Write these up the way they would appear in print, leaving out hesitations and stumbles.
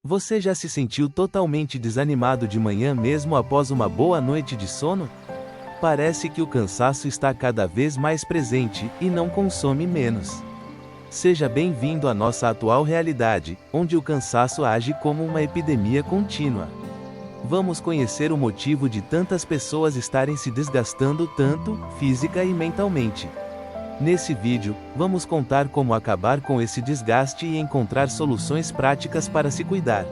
Você já se sentiu totalmente desanimado de manhã mesmo após uma boa noite de sono? Parece que o cansaço está cada vez mais presente, e não consome menos. Seja bem-vindo à nossa atual realidade, onde o cansaço age como uma epidemia contínua. Vamos conhecer o motivo de tantas pessoas estarem se desgastando tanto, física e mentalmente. Nesse vídeo, vamos contar como acabar com esse desgaste e encontrar soluções práticas para se cuidar.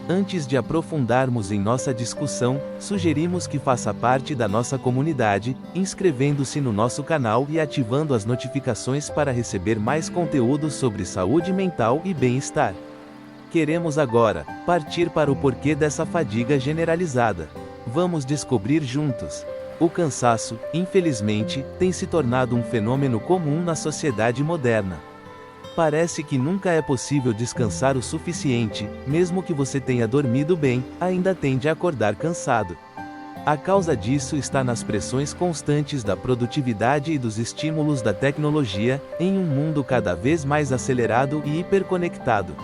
Antes de aprofundarmos em nossa discussão, sugerimos que faça parte da nossa comunidade, inscrevendo-se no nosso canal e ativando as notificações para receber mais conteúdo sobre saúde mental e bem-estar. Queremos agora partir para o porquê dessa fadiga generalizada. Vamos descobrir juntos. O cansaço, infelizmente, tem se tornado um fenômeno comum na sociedade moderna. Parece que nunca é possível descansar o suficiente, mesmo que você tenha dormido bem, ainda tende a acordar cansado. A causa disso está nas pressões constantes da produtividade e dos estímulos da tecnologia, em um mundo cada vez mais acelerado e hiperconectado.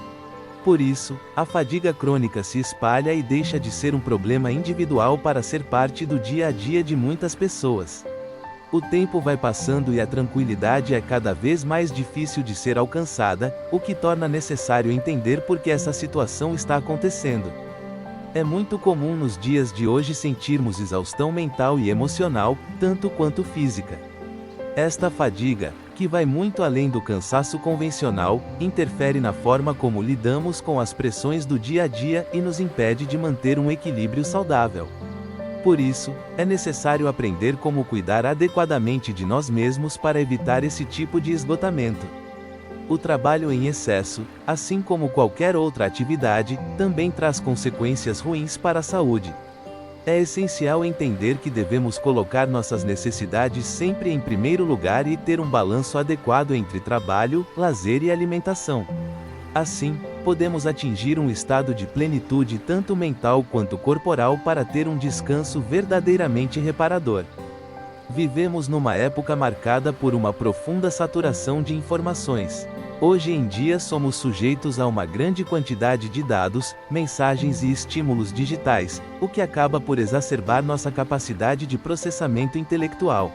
Por isso, a fadiga crônica se espalha e deixa de ser um problema individual para ser parte do dia a dia de muitas pessoas. O tempo vai passando e a tranquilidade é cada vez mais difícil de ser alcançada, o que torna necessário entender por que essa situação está acontecendo. É muito comum nos dias de hoje sentirmos exaustão mental e emocional, tanto quanto física. Esta fadiga, que vai muito além do cansaço convencional, interfere na forma como lidamos com as pressões do dia a dia e nos impede de manter um equilíbrio saudável. Por isso, é necessário aprender como cuidar adequadamente de nós mesmos para evitar esse tipo de esgotamento. O trabalho em excesso, assim como qualquer outra atividade, também traz consequências ruins para a saúde. É essencial entender que devemos colocar nossas necessidades sempre em primeiro lugar e ter um balanço adequado entre trabalho, lazer e alimentação. Assim, podemos atingir um estado de plenitude tanto mental quanto corporal para ter um descanso verdadeiramente reparador. Vivemos numa época marcada por uma profunda saturação de informações. Hoje em dia somos sujeitos a uma grande quantidade de dados, mensagens e estímulos digitais, o que acaba por exacerbar nossa capacidade de processamento intelectual.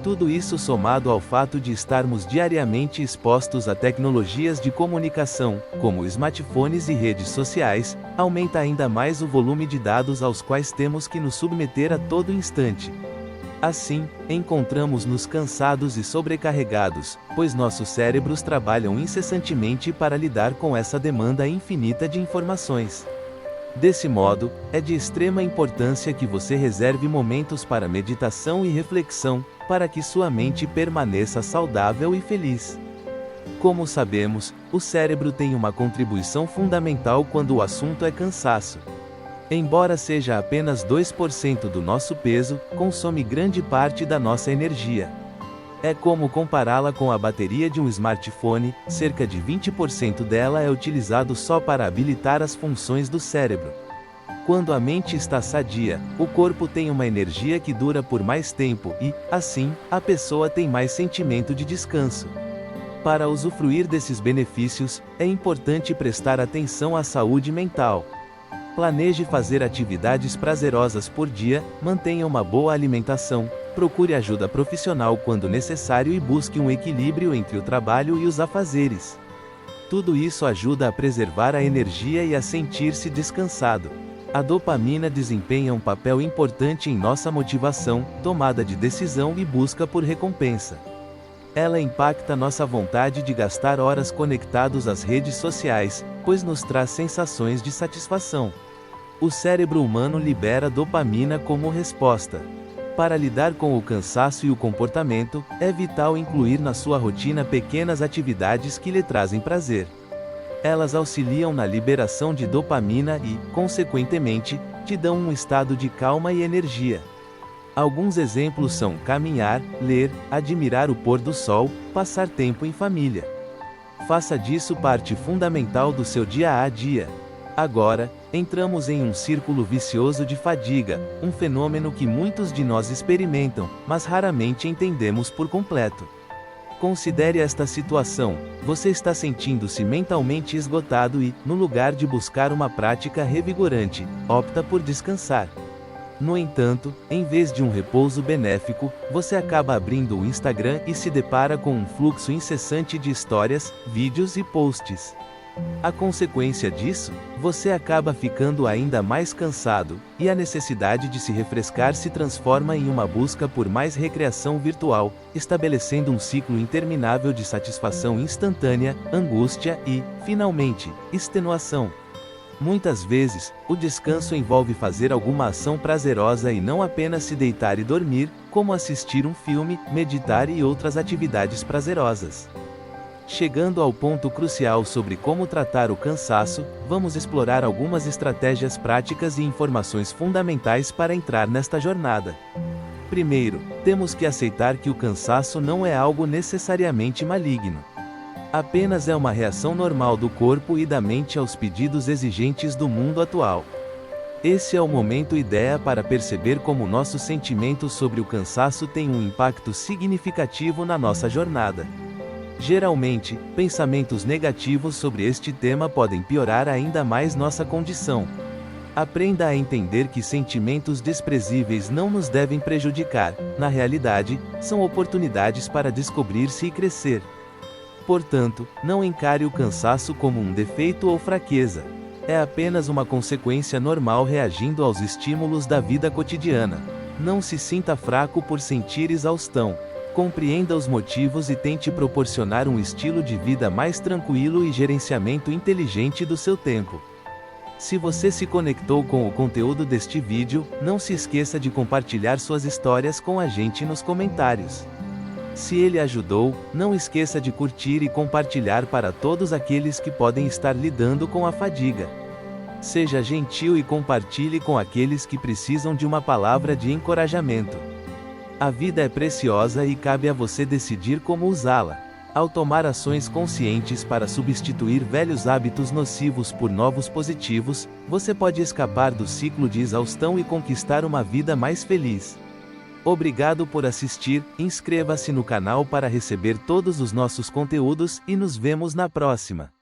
Tudo isso somado ao fato de estarmos diariamente expostos a tecnologias de comunicação, como smartphones e redes sociais, aumenta ainda mais o volume de dados aos quais temos que nos submeter a todo instante. Assim, encontramos-nos cansados e sobrecarregados, pois nossos cérebros trabalham incessantemente para lidar com essa demanda infinita de informações. Desse modo, é de extrema importância que você reserve momentos para meditação e reflexão, para que sua mente permaneça saudável e feliz. Como sabemos, o cérebro tem uma contribuição fundamental quando o assunto é cansaço. Embora seja apenas 2% do nosso peso, consome grande parte da nossa energia. É como compará-la com a bateria de um smartphone, cerca de 20% dela é utilizado só para habilitar as funções do cérebro. Quando a mente está sadia, o corpo tem uma energia que dura por mais tempo e, assim, a pessoa tem mais sentimento de descanso. Para usufruir desses benefícios, é importante prestar atenção à saúde mental. Planeje fazer atividades prazerosas por dia, mantenha uma boa alimentação, procure ajuda profissional quando necessário e busque um equilíbrio entre o trabalho e os afazeres. Tudo isso ajuda a preservar a energia e a sentir-se descansado. A dopamina desempenha um papel importante em nossa motivação, tomada de decisão e busca por recompensa. Ela impacta nossa vontade de gastar horas conectados às redes sociais, pois nos traz sensações de satisfação. O cérebro humano libera dopamina como resposta. Para lidar com o cansaço e o comportamento, é vital incluir na sua rotina pequenas atividades que lhe trazem prazer. Elas auxiliam na liberação de dopamina e, consequentemente, te dão um estado de calma e energia. Alguns exemplos são caminhar, ler, admirar o pôr do sol, passar tempo em família. Faça disso parte fundamental do seu dia a dia. Agora, entramos em um círculo vicioso de fadiga, um fenômeno que muitos de nós experimentam, mas raramente entendemos por completo. Considere esta situação: você está sentindo-se mentalmente esgotado e, no lugar de buscar uma prática revigorante, opta por descansar. No entanto, em vez de um repouso benéfico, você acaba abrindo o Instagram e se depara com um fluxo incessante de histórias, vídeos e posts. A consequência disso, você acaba ficando ainda mais cansado, e a necessidade de se refrescar se transforma em uma busca por mais recreação virtual, estabelecendo um ciclo interminável de satisfação instantânea, angústia e, finalmente, extenuação. Muitas vezes, o descanso envolve fazer alguma ação prazerosa e não apenas se deitar e dormir, como assistir um filme, meditar e outras atividades prazerosas. Chegando ao ponto crucial sobre como tratar o cansaço, vamos explorar algumas estratégias práticas e informações fundamentais para entrar nesta jornada. Primeiro, temos que aceitar que o cansaço não é algo necessariamente maligno. Apenas é uma reação normal do corpo e da mente aos pedidos exigentes do mundo atual. Esse é o momento ideal para perceber como nossos sentimentos sobre o cansaço têm um impacto significativo na nossa jornada. Geralmente, pensamentos negativos sobre este tema podem piorar ainda mais nossa condição. Aprenda a entender que sentimentos desprezíveis não nos devem prejudicar, na realidade, são oportunidades para descobrir-se e crescer. Portanto, não encare o cansaço como um defeito ou fraqueza. É apenas uma consequência normal reagindo aos estímulos da vida cotidiana. Não se sinta fraco por sentir exaustão. Compreenda os motivos e tente proporcionar um estilo de vida mais tranquilo e gerenciamento inteligente do seu tempo. Se você se conectou com o conteúdo deste vídeo, não se esqueça de compartilhar suas histórias com a gente nos comentários. Se ele ajudou, não esqueça de curtir e compartilhar para todos aqueles que podem estar lidando com a fadiga. Seja gentil e compartilhe com aqueles que precisam de uma palavra de encorajamento. A vida é preciosa e cabe a você decidir como usá-la. Ao tomar ações conscientes para substituir velhos hábitos nocivos por novos positivos, você pode escapar do ciclo de exaustão e conquistar uma vida mais feliz. Obrigado por assistir, inscreva-se no canal para receber todos os nossos conteúdos e nos vemos na próxima.